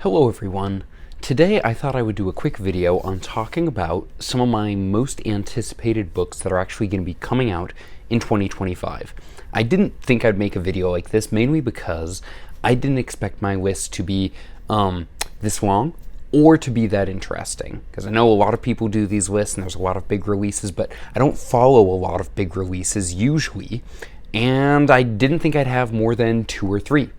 Hello everyone. Today I thought I would do a quick video on talking about some of my most anticipated books that are actually going to be coming out in 2025. I didn't think I'd make a video like this mainly because I didn't expect my list to be this long or to be that interesting, because I know a lot of people do these lists and there's a lot of big releases, but I don't follow a lot of big releases usually, and I didn't think I'd have more than 2 or 3.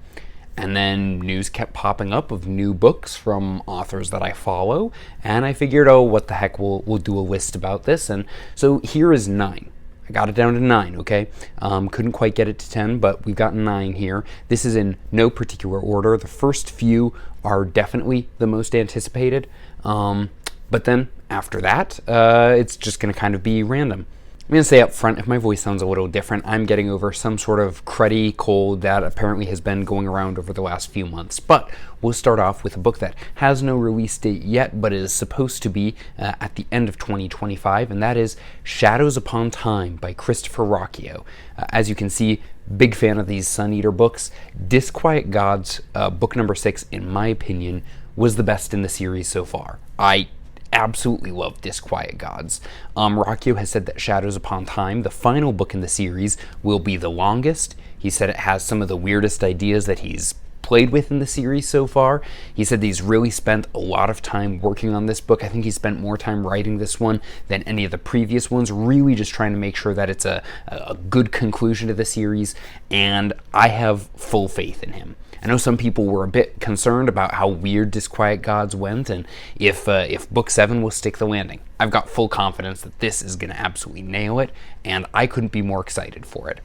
And then news kept popping up of new books from authors that I follow, and I figured, oh, what the heck, we'll do a list about this. And so here is 9. I got it down to 9, okay? Couldn't quite get it to 10, but we've got 9 here. This is in no particular order. The first few are definitely the most anticipated, but then after that, it's just going to kind of be random. I'm going to say up front, if my voice sounds a little different, I'm getting over some sort of cruddy cold that apparently has been going around over the last few months. But we'll start off with a book that has no release date yet, but is supposed to be at the end of 2025, and that is Shadows Upon Time by Christopher Ruocchio. As you can see, big fan of these Sun Eater books. Disquiet Gods, book number 6, in my opinion, was the best in the series so far. I absolutely love Disquiet Gods. Ruocchio has said that Shadows Upon Time, the final book in the series, will be the longest. He said it has some of the weirdest ideas that he's played with in the series so far. He said he's really spent a lot of time working on this book. I think he spent more time writing this one than any of the previous ones, really just trying to make sure that it's a good conclusion to the series, and I have full faith in him. I know some people were a bit concerned about how weird Disquiet Gods went, and if Book 7 will stick the landing. I've got full confidence that this is going to absolutely nail it, and I couldn't be more excited for it.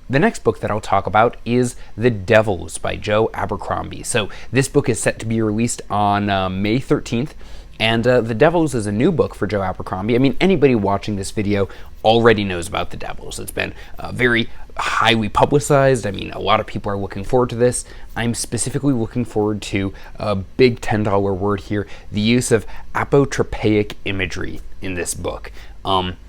The next book that I'll talk about is The Devils by Joe Abercrombie. So this book is set to be released on May 13th, and The Devils is a new book for Joe Abercrombie. I mean, anybody watching this video already knows about The Devils. It's been very highly publicized. I mean, a lot of people are looking forward to this. I'm specifically looking forward to a big $10 word here, the use of apotropaic imagery in this book.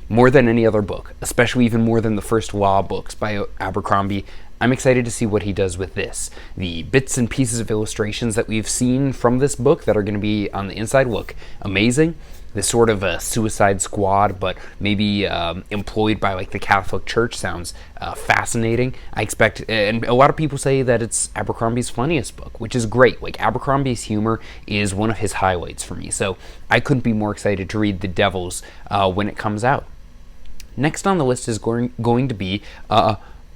More than any other book, especially even more than the first Law books by Abercrombie. I'm excited to see what he does with this. The bits and pieces of illustrations that we've seen from this book that are going to be on the inside look amazing. This sort of a Suicide Squad, but maybe employed by like the Catholic Church, sounds fascinating. I expect, and a lot of people say that it's Abercrombie's funniest book, which is great. Like, Abercrombie's humor is one of his highlights for me, so I couldn't be more excited to read The Devils when it comes out. Next on the list is going to be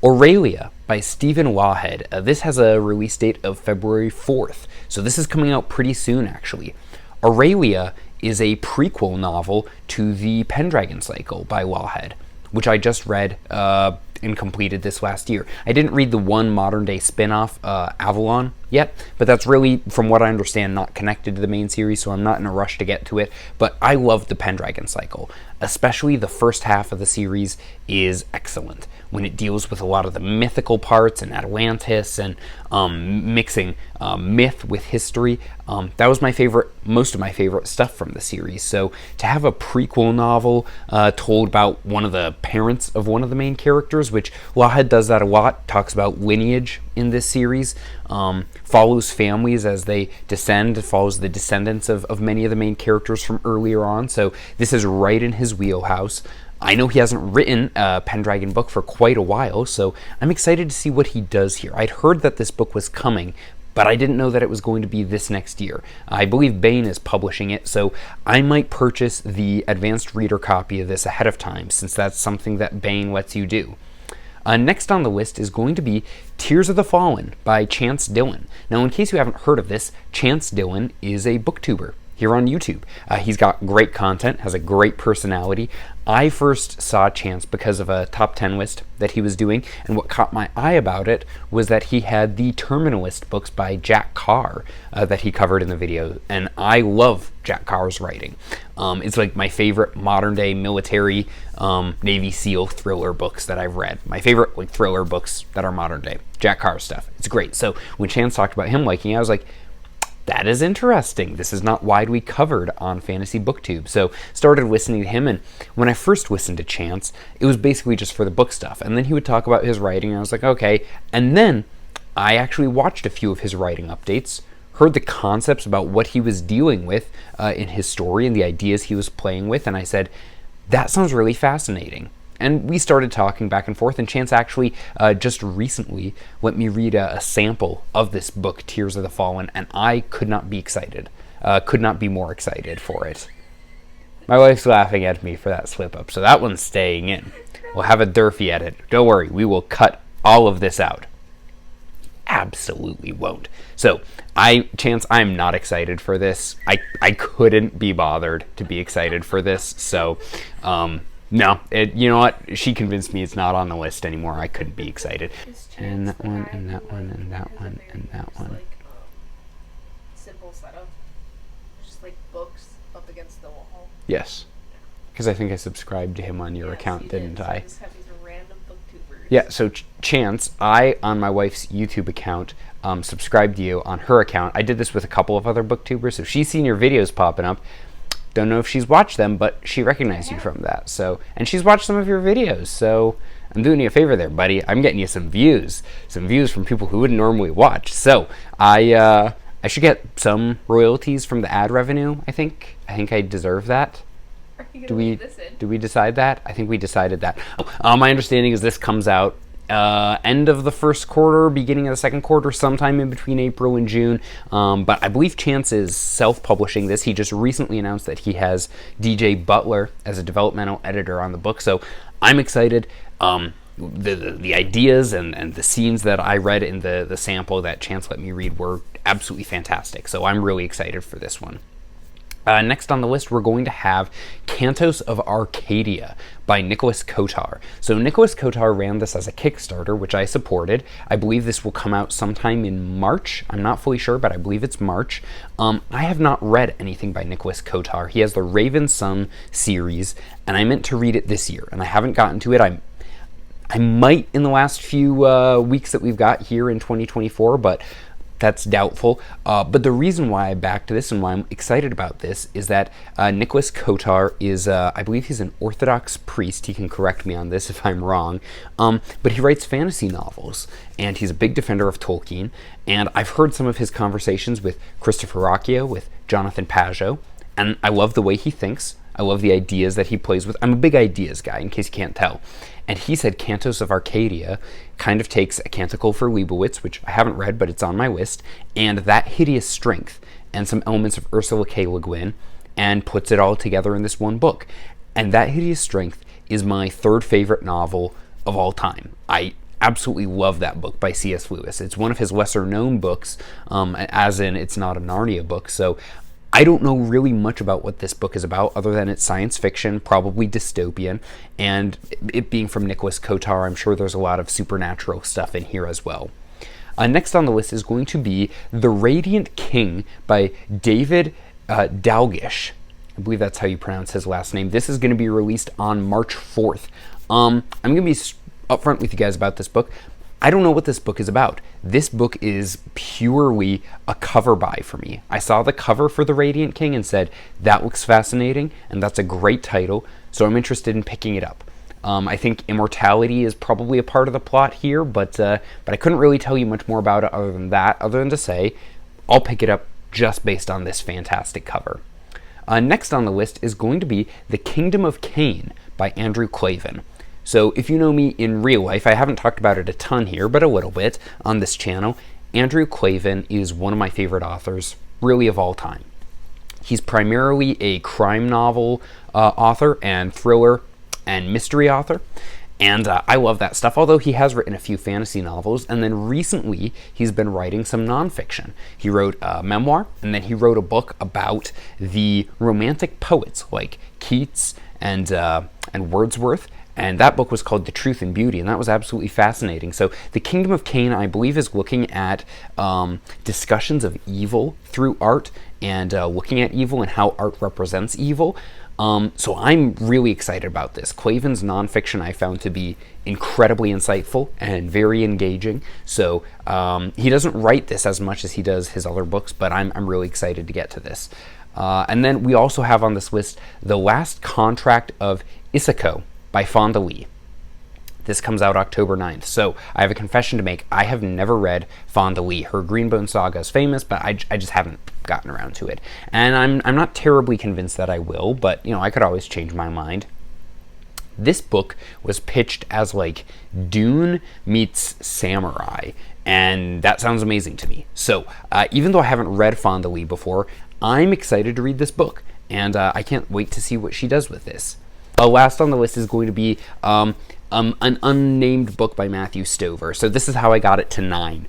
Aelia by Stephen Lawhead. This has a release date of February 4th, so this is coming out pretty soon, actually. Aelia is a prequel novel to the Pendragon Cycle by Lawhead, which I just read and completed this last year. I didn't read the one modern-day spin-off, Avalon, yet, but that's really, from what I understand, not connected to the main series, so I'm not in a rush to get to it, but I love the Pendragon Cycle. Especially the first half of the series is excellent, when it deals with a lot of the mythical parts and Atlantis and mixing myth with history. That was most of my favorite stuff from the series. So to have a prequel novel told about one of the parents of one of the main characters, which Lawhead does that a lot, talks about lineage in this series, follows families as they descend, follows the descendants of many of the main characters from earlier on, so this is right in his wheelhouse. I know he hasn't written a Pendragon book for quite a while, so I'm excited to see what he does here. I'd heard that this book was coming, but I didn't know that it was going to be this next year. I believe Baen is publishing it, so I might purchase the advanced reader copy of this ahead of time, since that's something that Baen lets you do. Next on the list is going to be Tears of the Fallen by Chance Dillon. Now, in case you haven't heard of this, Chance Dillon is a booktuber here on YouTube. He's got great content, has a great personality. I first saw Chance because of a top 10 list that he was doing, and what caught my eye about it was that he had the Terminalist books by Jack Carr that he covered in the video, and I love Jack Carr's writing. It's like my favorite modern-day military Navy SEAL thriller books that I've read. My favorite like thriller books that are modern-day. Jack Carr stuff. It's great. So when Chance talked about him liking it, I was like, that is interesting. This is not widely covered on Fantasy BookTube. So started listening to him, and when I first listened to Chance, it was basically just for the book stuff. And then he would talk about his writing, and I was like, okay. And then I actually watched a few of his writing updates, heard the concepts about what he was dealing with in his story and the ideas he was playing with, and I said, that sounds really fascinating. And we started talking back and forth, and Chance actually just recently let me read a sample of this book, Tears of the Fallen, and I could not be excited. Could not be more excited for it. My wife's laughing at me for that slip up, so that one's staying in. We'll have a Durfee edit. Don't worry, we will cut all of this out. Absolutely won't. So, Chance, I'm not excited for this. I couldn't be bothered to be excited for this, so, no, you know what? She convinced me it's not on the list anymore. I couldn't be excited. And that one, and that one, and that one, and that one. Like, simple setup. Just like books up against the wall. Yes. Because I think I subscribed to him on your account, didn't I? So just have these random booktubers. Yeah, so Chance, I, on my wife's YouTube account, subscribed to you on her account. I did this with a couple of other booktubers, so she's seen your videos popping up. Don't know if she's watched them, but she recognized you from that. So, and she's watched some of your videos, so I'm doing you a favor there, buddy. I'm getting you some views from people who wouldn't normally watch. So I should get some royalties from the ad revenue. I think I deserve that. Are you gonna leave this in? Do we decide that? I think we decided that. My understanding is this comes out end of the first quarter, beginning of the second quarter, sometime in between April and June. But I believe Chance is self-publishing this. He just recently announced that he has DJ Butler as a developmental editor on the book. So I'm excited. The ideas and the scenes that I read in the sample that Chance let me read were absolutely fantastic. So I'm really excited for this one. Next on the list, we're going to have Cantos of Arcadia by Nicholas Kotar. So Nicholas Kotar ran this as a Kickstarter, which I supported. I believe this will come out sometime in March. I'm not fully sure, but I believe it's March. I have not read anything by Nicholas Kotar. He has the Raven Sun series, and I meant to read it this year, and I haven't gotten to it. I might in the last few weeks that we've got here in 2024, but that's doubtful. But the reason why I backed this and why I'm excited about this is that Nicholas Kotar is, I believe he's an Orthodox priest. He can correct me on this if I'm wrong. But he writes fantasy novels, and he's a big defender of Tolkien. And I've heard some of his conversations with Christopher Rocchio, with Jonathan Pajot, and I love the way he thinks. I love the ideas that he plays with. I'm a big ideas guy, in case you can't tell. And he said Cantos of Arcadia kind of takes A Canticle for Leibowitz, which I haven't read, but it's on my list, and that hideous strength and some elements of Ursula K. Le Guin, and puts it all together in this one book. And that hideous strength is my third favorite novel of all time. I absolutely love that book by C.S. Lewis. It's one of his lesser known books, as in it's not a Narnia book, so I don't know really much about what this book is about other than it's science fiction, probably dystopian, and it being from Nicholas Kotar, I'm sure there's a lot of supernatural stuff in here as well. Next on the list is going to be The Radiant King by David Dalgish. I believe that's how you pronounce his last name. This is going to be released on March 4th. I'm going to be upfront with you guys about this book. I don't know what this book is about. This book is purely a cover buy for me. I saw the cover for The Radiant King and said, that looks fascinating, and that's a great title, so I'm interested in picking it up. I think immortality is probably a part of the plot here, but I couldn't really tell you much more about it other than to say, I'll pick it up just based on this fantastic cover. Next on the list is going to be The Kingdom of Cain by Andrew Klavan. So if you know me in real life, I haven't talked about it a ton here, but a little bit on this channel. Andrew Klavan is one of my favorite authors, really of all time. He's primarily a crime novel author and thriller and mystery author, and I love that stuff, although he has written a few fantasy novels, and then recently he's been writing some nonfiction. He wrote a memoir, and then he wrote a book about the romantic poets like Keats and Wordsworth, and that book was called The Truth and Beauty, and that was absolutely fascinating. So The Kingdom of Cain, I believe, is looking at discussions of evil through art and looking at evil and how art represents evil. So I'm really excited about this. Klavan's nonfiction I found to be incredibly insightful and very engaging. So he doesn't write this as much as he does his other books, but I'm really excited to get to this. And then we also have on this list The Last Contract of Isako by Fonda Lee. This comes out October 9th. So I have a confession to make. I have never read Fonda Lee. Her Greenbone saga is famous, but I just haven't gotten around to it. And I'm not terribly convinced that I will, but I could always change my mind. This book was pitched as like Dune meets Samurai, and that sounds amazing to me. So even though I haven't read Fonda Lee before, I'm excited to read this book, and I can't wait to see what she does with this. Last on the list is going to be an unnamed book by Matthew Stover. So this is how I got it to 9,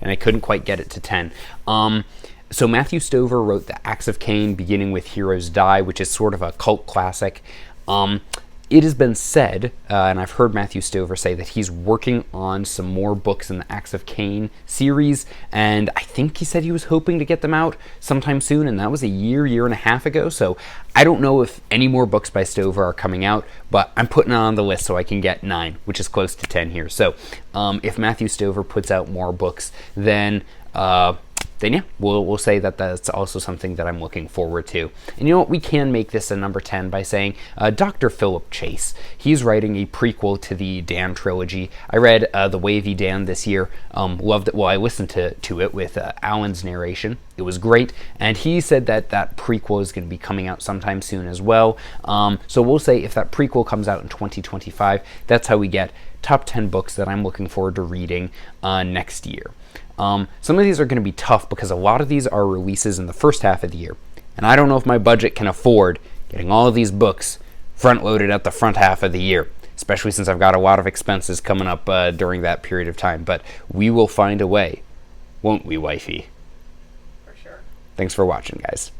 and I couldn't quite get it to 10. So Matthew Stover wrote The Acts of Cain, beginning with Heroes Die, which is sort of a cult classic. It has been said, and I've heard Matthew Stover say, that he's working on some more books in the Acts of Cain series, and I think he said he was hoping to get them out sometime soon, and that was a year and a half ago, so I don't know if any more books by Stover are coming out, but I'm putting it on the list so I can get 9, which is close to 10 here. So if Matthew Stover puts out more books, then yeah, we'll say that that's also something that I'm looking forward to. And you know what? We can make this a number 10 by saying Dr. Philip Chase. He's writing a prequel to the Dan trilogy. I read The Wavy Dan this year. Loved it. Well, I listened to it with Alan's narration. It was great. And he said that prequel is going to be coming out sometime soon as well. So we'll say if that prequel comes out in 2025, that's how we get top 10 books that I'm looking forward to reading next year. Some of these are going to be tough because a lot of these are releases in the first half of the year. And I don't know if my budget can afford getting all of these books front-loaded at the front half of the year, especially since I've got a lot of expenses coming up during that period of time. But we will find a way, won't we, wifey? For sure. Thanks for watching, guys.